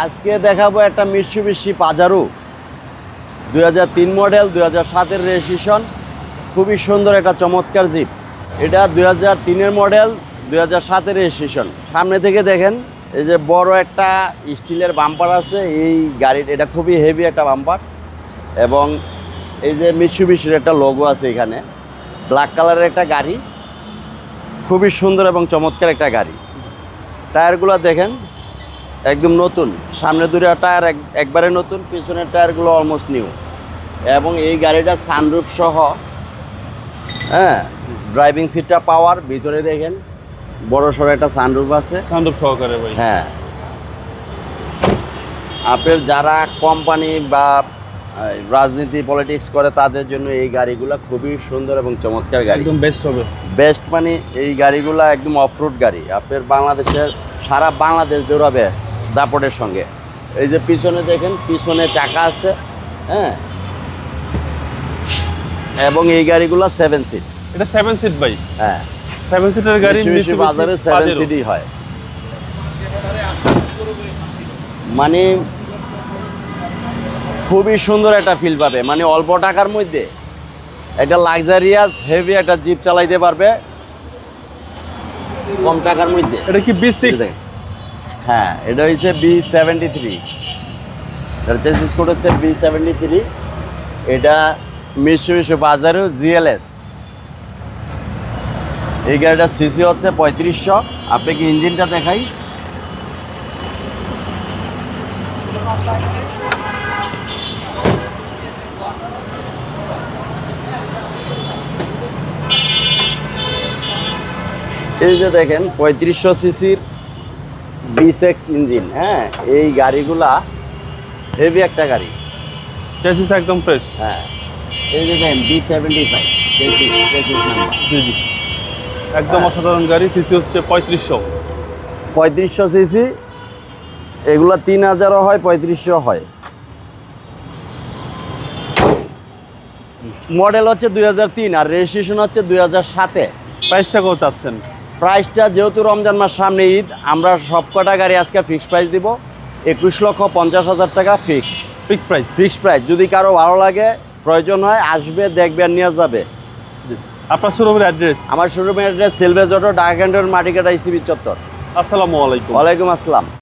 আজকে দেখাবো একটা মিৎসুবিশি পাজারো 2003 মডেল, 2007-এর রেজিস্ট্রেশন। খুবই সুন্দর একটা চমৎকার জিপ। এটা 2003-এর মডেল, 2007-এর রেজিস্ট্রেশন। সামনে থেকে দেখেন এই যে বড় একটা স্টিলের বাম্পার আছে এই গাড়ির। এটা খুবই হেভি একটা বাম্পার এবং এই যে মিৎসুবিশির একটা লোগো আছে এখানে। ব্ল্যাক কালারের একটা গাড়ি, খুবই সুন্দর এবং চমৎকার একটা গাড়ি। টায়ারগুলো দেখেন একদম নতুন। সামনে দুটো টায়ার একবারে নতুন, পিছনের টায়ারগুলো অলমোস্ট নিউ। এবং এই গাড়িটা সানরুফ সহ, হ্যাঁ, ড্রাইভিং সিটটা পাওয়ার। ভিতরে দেখেন বড় সড়ো একটা সানরুফ আছে, সানরুফ সহকারে ভাই। হ্যাঁ। আপনার যারা কোম্পানি বা রাজনীতি পলিটিক্স করে তাদের জন্য এই গাড়িগুলো খুবই সুন্দর এবং চমৎকার গাড়ি, একদম বেস্ট হবে। বেস্ট মানে এই গাড়িগুলো একদম অফরোড গাড়ি। আপনার বাংলাদেশের সারা বাংলাদেশ দৌড়াবে দাপটের সঙ্গে। এই যে পিছনে দেখেন, পিছনে চাকা আছে, হ্যাঁ। এবং এই গাড়িগুলো 7 সিট। এটা 7 সিট ভাই। হ্যাঁ, 7 সিটের গাড়ি মিৎসুবিশি বাজারে 7 সিটই হয়। মানে খুবই সুন্দর একটা ফিল পাবে, মানে অল্প টাকার মধ্যে একটা লাক্সারিয়াস হেভি একটা জিপ চালাইতে পারবে কম টাকার মধ্যে। এটা কি B6? হ্যাঁ, এটা হচ্ছে B73। এটার চেসিস কোড হচ্ছে B73। এটা মিৎসুবিশি পাজারো GLS। এই গাড়িটার সিসি হচ্ছে 3500। আপনাকে ইঞ্জিনটা দেখাই। এই যে দেখেন 3500 সিসির B6 ইঞ্জিন। হ্যাঁ, এই গাড়িগুলা হেভি একটা গাড়ি। চেসিস একদম ফ্রেশ। হ্যাঁ, এই যে দেখেন B75 চেসিস নাম্বার। জি জি, একদম অসাধারণ গাড়ি। সিসি হচ্ছে 3500। 3500 সিসি। এগুলা 3000ও হয়, 3500 হয়। মডেল হচ্ছে 2003 আর রেজিস্ট্রেশন হচ্ছে 2007-এ। প্রাইসটা কত চাচ্ছেন? প্রাইসটা যেহেতু রমজান মাস সামনে, ঈদ, আমরা সব কটা গাড়ি আজকে ফিক্সড প্রাইস দিব 21,50,000 টাকা fixed. Fix price. Fixed price. যদি কারো ভালো লাগে, প্রয়োজন হয়, আসবে, দেখবে আর নিয়ে যাবে। আপনার শোরুমের অ্যাড্রেস? আমার শোরুমের অ্যাড্রেস সিলভেজ অটো, ঢাকা ক্যান্টনমেন্ট, মাটিকাটা, ইসিবি চত্বর। আসসালামু আলাইকুম। ওয়ালাইকুম আসসালাম।